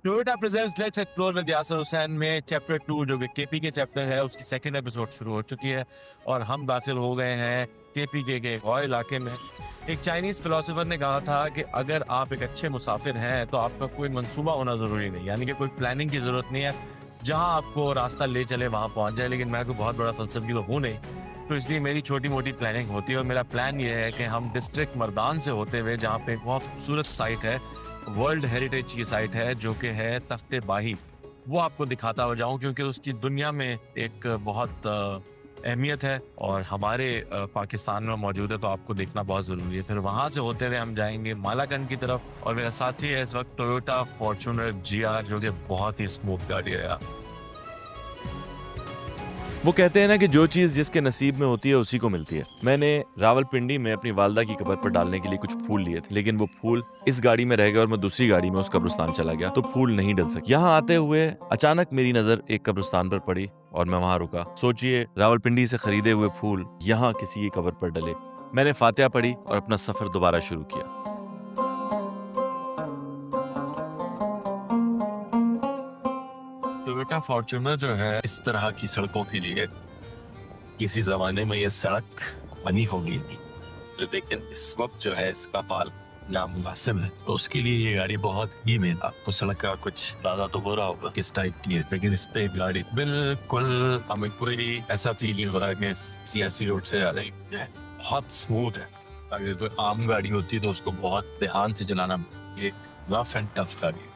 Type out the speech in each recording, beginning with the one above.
Toyota presents let's explore with Yasir Hussain में chapter 2 जो कि केपी के चैप्टर है उसकी सेकंड एपिसोड शुरू हो चुकी है और हम दाखिल हो गए हैं केपी के एक और इलाके में। एक चाइनीज फिलोसोफर ने कहा था कि अगर आप एक अच्छे मुसाफिर हैं तो आपका कोई मंसूबा होना ज़रूरी नहीं, यानी कि कोई प्लानिंग की ज़रूरत नहीं है, जहाँ आपको रास्ता ले चले वहाँ पहुँच जाए। लेकिन मैं कोई बहुत बड़ा फलसफी तो हूँ नहीं, तो इसलिए मेरी छोटी मोटी प्लानिंग होती है और मेरा प्लान ये है कि हम डिस्ट्रिक्ट मर्दान से होते हुए, जहाँ पे एक बहुत खूबसूरत साइट है, वर्ल्ड हेरिटेज की साइट है जो कि है तख्ते बाही, वो आपको दिखाता हो जाऊं क्योंकि उसकी दुनिया में एक बहुत अहमियत है और हमारे पाकिस्तान में मौजूद है, तो आपको देखना बहुत ज़रूरी है। फिर वहाँ से होते हुए हम जाएंगे मालाकंड की तरफ और मेरा साथी है इस वक्त टोयोटा फॉर्च्यूनर GR जो कि बहुत ही स्मूथ गाड़ी है यार। वो कहते हैं ना कि जो चीज जिसके नसीब में होती है उसी को मिलती है। मैंने रावलपिंडी में अपनी वालदा की कब्र पर डालने के लिए कुछ फूल लिए थे, लेकिन वो फूल इस गाड़ी में रह गए और मैं दूसरी गाड़ी में उस कब्रिस्तान चला गया तो फूल नहीं डल सके। यहाँ आते हुए अचानक मेरी नजर एक कब्रिस्तान पर पड़ी और मैं वहां रुका। सोचिए, रावलपिंडी से खरीदे हुए फूल यहाँ किसी की कब्र पर डले। मैंने फातिहा पढ़ी और अपना सफर दोबारा शुरू किया। टोयोटा फॉर्च्यूनर जो है इस तरह की सड़कों के लिए किसी जमाने में ये सड़क बनी होगी, लेकिन इस वक्त जो है इसका पाल नामुनासिब है, तो उसके लिए ये गाड़ी बहुत ही महंगा। आपको सड़क का कुछ दादा तो बोला होगा किस टाइप की है, लेकिन इस पे गाड़ी बिल्कुल हमें कोई ऐसा फील नहीं हो रहा है कि सियासी रोड से जा रही है, बहुत स्मूथ है। अगर कोई आम गाड़ी होती तो उसको बहुत ध्यान से चलाना, ये रफ एंड टफ गाड़ी है।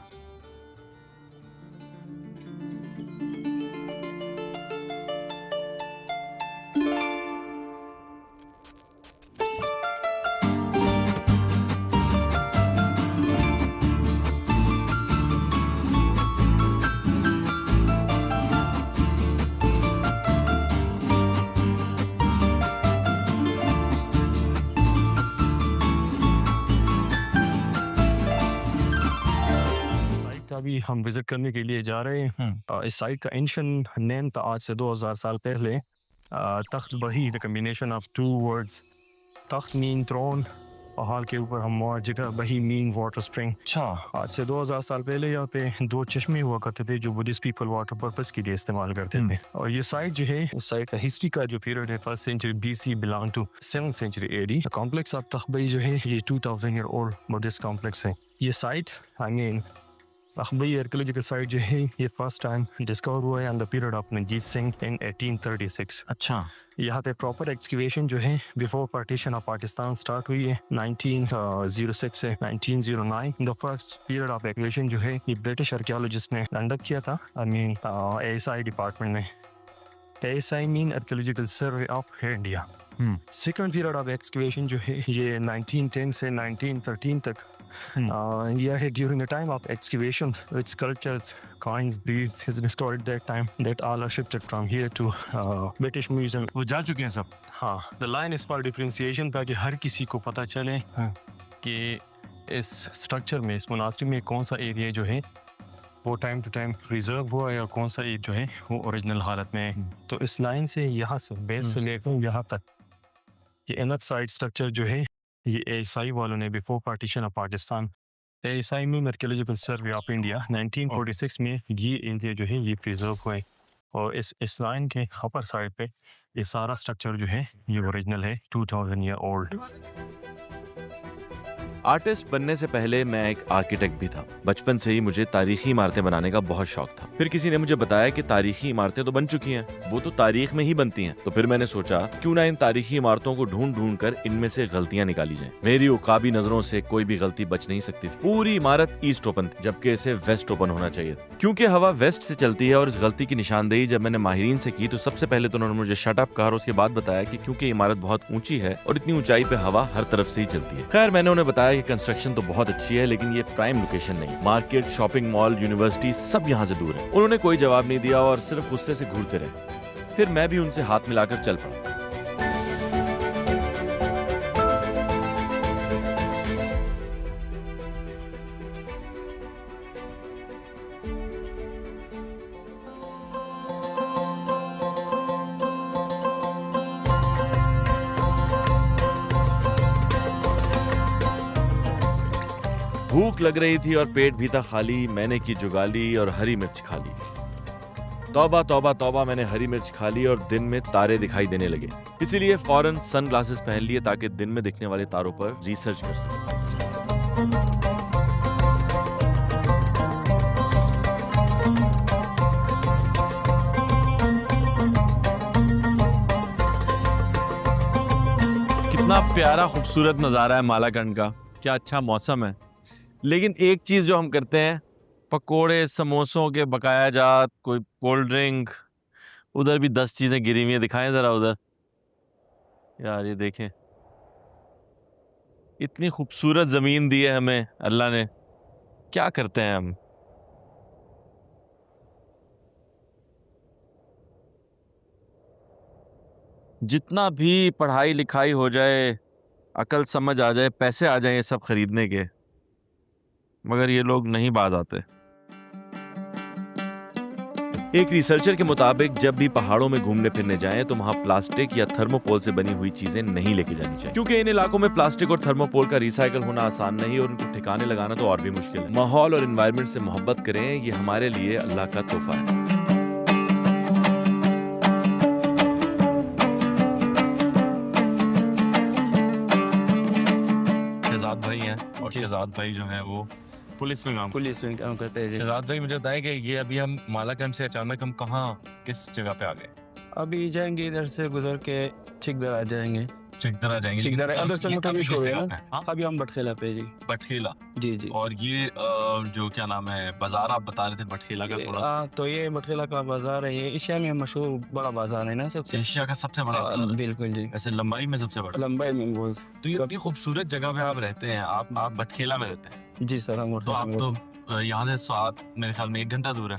अभी हम विजिट करने के लिए जा रहे हैं। इस साइट का एंशिएंट नेम था आज से 2000 साल पहले Takht Bahi, the combination of two words. Takht mean throne, पहाड़ के ऊपर हम जगह, बही मीन वाटर स्प्रिंग। अच्छा, आज से 2000 साल पहले यहाँ पे 2 चश्मे हुआ करते थे जो बुद्धिस्ट पीपल वाटर पर्पस के लिए इस्तेमाल करते थे। और ये साइट जो है, इस साइट का हिस्ट्री का जो पीरियड है 1st century BC belong to 7th century AD। Complex of Takht Bahi जो है ये 2000 ईयर ओल्ड बुद्धिस्ट कॉम्प्लेक्स है। ये साइट आई मीन अखबई आर्कियोलॉजिकल साइट जो है ये फर्स्ट टाइम डिस्कवर हुआ है in the period of Manjit Singh in 1836। अच्छा, यहाँ पे प्रॉपर एक्सक्यूवेशन जो है before partition of Pakistan start हुई है 1906 से 1909। The first period of excavation जो है ये ब्रिटिश आर्कियोलॉजिस्ट ने कंडक्ट किया था, आई मीन ASI डिपार्टमेंट में। ASI mean archaeological survey of India. Second period of excavation जो है ये 1910 से 1913 तक yeah, during the time of excavation, with sculptures, coins, beads is restored that time, that all are shifted from here to British Museum. वो जा चुके हैं सब। हाँ, the line is for differentiation ताकि हर किसी को पता चले कि इस स्ट्रक्चर में, इस मुनासिब में कौन सा एरिया जो है वो टाइम टू टाइम रिजर्व हुआ है और कौन सा एरिया जो है वो ओरिजिनल हालत में है। तो इस लाइन से यहाँ से बेस से लेकर यहाँ तक ये इनर साइड स्ट्रक्चर जो है ये ASI वालों ने before partition of Pakistan, ASI में आर्कियोलॉजिकल सर्वे ऑफ इंडिया 1946 में ये एरिया जो है ये प्रिजर्व हुए और इस लाइन के अपर साइड पे ये सारा स्ट्रक्चर जो है ये ओरिजिनल है, 2000 ईयर ओल्ड। आर्टिस्ट बनने से पहले मैं एक आर्किटेक्ट भी था। बचपन से ही मुझे तारीखी इमारतें बनाने का बहुत शौक था। फिर किसी ने मुझे बताया कि तारीखी इमारतें तो बन चुकी हैं, वो तो तारीख में ही बनती हैं। तो फिर मैंने सोचा क्यों ना इन तारीखी इमारतों को ढूंढ ढूंढ कर इनमें से गलतियां निकाली जाएं। मेरी उकाबी नजरों से कोई भी गलती बच नहीं सकती थी। पूरी इमारत ईस्ट ओपन थी, जबकि इसे वेस्ट ओपन होना चाहिए, क्योंकि हवा वेस्ट से चलती है। और इस गलती की निशानदेही जब मैंने माहिरीन से की तो सबसे पहले तो उन्होंने मुझे शट अप कहा और उसके बाद बताया कि क्योंकि इमारत बहुत ऊंची है और इतनी ऊंचाई पे हवा हर तरफ से ही चलती है। खैर, मैंने उन्हें बताया कि कंस्ट्रक्शन तो बहुत अच्छी है, लेकिन ये प्राइम लोकेशन नहीं। मार्केट, शॉपिंग मॉल, यूनिवर्सिटी सब यहाँ से दूर है। उन्होंने कोई जवाब नहीं दिया और सिर्फ गुस्से से घूरते रहे। फिर मैं भी उनसे हाथ मिलाकर चल पड़ा। भूख लग रही थी और पेट भी था खाली। मैंने की जुगाली और हरी मिर्च खा ली। तौबा तौबा तौबा, मैंने हरी मिर्च खा ली और दिन में तारे दिखाई देने लगे। इसीलिए फौरन सनग्लासेस पहन लिए ताकि दिन में दिखने वाले तारों पर रिसर्च कर सकूं। कितना प्यारा खूबसूरत नज़ारा है मालाकंड का, क्या अच्छा मौसम है। लेकिन एक चीज़ जो हम करते हैं, पकोड़े समोसों के बकाया जात, कोई कोल्ड ड्रिंक, उधर भी 10 चीज़ें गिरी हुई हैं, दिखाएं ज़रा उधर। यार ये देखें, इतनी खूबसूरत ज़मीन दी है हमें अल्लाह ने, क्या करते हैं हम। जितना भी पढ़ाई लिखाई हो जाए, अकल समझ आ जाए, पैसे आ जाए ये सब खरीदने के, मगर ये लोग नहीं बाज आते। एक रिसर्चर के मुताबिक जब भी पहाड़ों में घूमने फिरने जाएं तो वहां प्लास्टिक या थर्मोपोल से बनी हुई चीजें नहीं लेके जानी चाहिए, क्योंकि इन इलाकों में प्लास्टिक और थर्मोपोल का रिसाइकल होना आसान नहीं और उनको ठिकाने लगाना तो और भी मुश्किल है। माहौल और एनवायरनमेंट से मोहब्बत करें, ये हमारे लिए अल्लाह का तोहफा है। शहजाद भाई हैं और शहजाद भाई जो है वो पुलिस में काम करते हैं जी। शहजाद भाई मुझे बताएं कि ये अभी हम मालाकंड से अचानक हम कहाँ, किस जगह पे आ गए? अभी जाएंगे इधर से गुजर के चिकदर आ जाएंगे। चिकदरा जाएंगे। चिकदर अंदर से मोटा भी शो है ना। हाँ? अभी हम बटखेला पे जी। बटखेला। जी जी। और ये जो क्या नाम है बाजार आप बता रहे थे बटखेला का थोड़ा। तो ये बटखेला का बाजार है, ये एशिया में मशहूर बड़ा बाजार है ना सबसे। एशिया का सबसे बड़ा बाजार है। बिल्कुल जी। ऐसे लंबाई में सबसे बड़ा। लंबाई में बोल। तो ये इतनी खूबसूरत जगह पे आप रहते हैं, आप बटखेला में रहते हैं? जी सर, हम तो आप तो यहाँ से स्वाद मेरे ख्याल में 1 घंटा दूर है।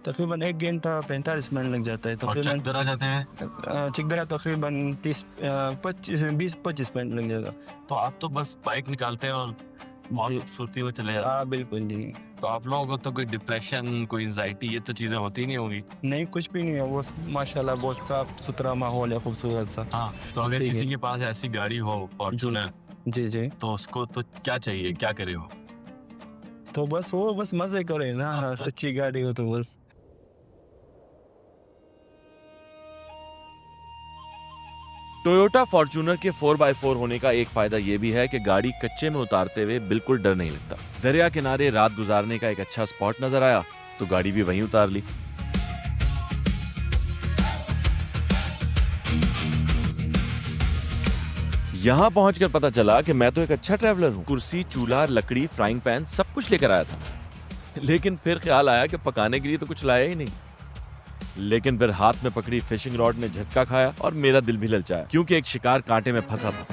तकरीबन 1 घंटा 45 मिनट लग जाता है। और चिकदरा जाते हैं? चिकदरा तकरीबन 20-25 मिनट लग जाएगा। तो आप तो बस बाइक निकालते हैं और बहुत खूबसूरती में चले जाते हैं। हाँ बिल्कुल जी। तो आप लोगों को तो कोई डिप्रेशन, कोई एंजाइटी, ये तो चीज़ें होती नहीं होंगी? नहीं, कुछ भी नहीं है, वो माशाल्लाह बहुत साफ सुथरा माहौल है, खूबसूरत सा। हाँ, तो अगर किसी के पास ऐसी गाड़ी हो फॉर्च्यूनर, जी जी, तो उसको तो क्या चाहिए, क्या करे हो? तो बस वो बस मजे करे ना, अच्छी गाड़ी हो तो बस। टोयोटा फॉर्च्यूनर के 4x4 होने का एक फायदा ये भी है कि गाड़ी कच्चे में उतारते हुए बिल्कुल डर नहीं लगता। दरिया किनारे रात गुजारने का एक अच्छा स्पॉट नजर आया तो गाड़ी भी वहीं उतार ली। यहाँ पहुंचकर पता चला कि मैं तो एक अच्छा ट्रैवलर हूँ। कुर्सी, चूल्हा, लकड़ी, फ्राइंग पैन सब कुछ लेकर आया था, लेकिन फिर ख्याल आया कि पकाने के लिए तो कुछ लाया ही नहीं। लेकिन फिर हाथ में पकड़ी फिशिंग रॉड ने झटका खाया और मेरा दिल भी ललचाया, क्योंकि एक शिकार कांटे में फंसा था।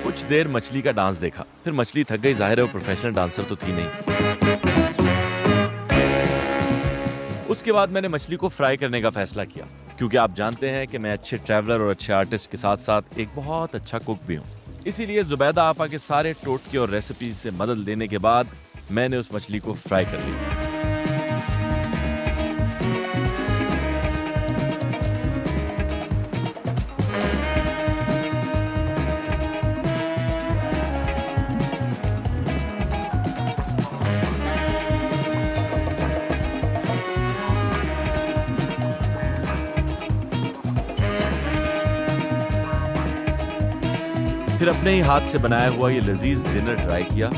कुछ देर मछली का डांस देखा, फिर मछली थक गई, जाहिर है वो प्रोफेशनल डांसर तो थी नहीं। उसके बाद मैंने मछली को फ्राई करने का फैसला किया, क्योंकि आप जानते हैं कि मैं अच्छे ट्रैवलर और अच्छे आर्टिस्ट के साथ साथ एक बहुत अच्छा कुक भी हूँ। इसीलिए जुबैदा आपा के सारे टोटके और रेसिपीज से मदद लेने के बाद मैंने उस मछली को फ्राई कर लिया। फिर अपने ही हाथ से बनाया हुआ ये लजीज डिनर ट्राई किया।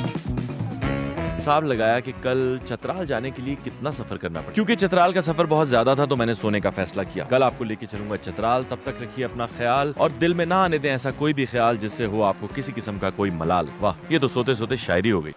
हिसाब लगाया कि कल चतराल जाने के लिए कितना सफर करना पड़ा। क्योंकि चतराल का सफर बहुत ज्यादा था तो मैंने सोने का फैसला किया। कल आपको लेके चलूंगा चतराल। तब तक रखिए अपना ख्याल और दिल में ना आने दें ऐसा कोई भी ख्याल जिससे हो आपको किसी किस्म का कोई मलाल। वाह, ये तो सोते सोते शायरी हो गई।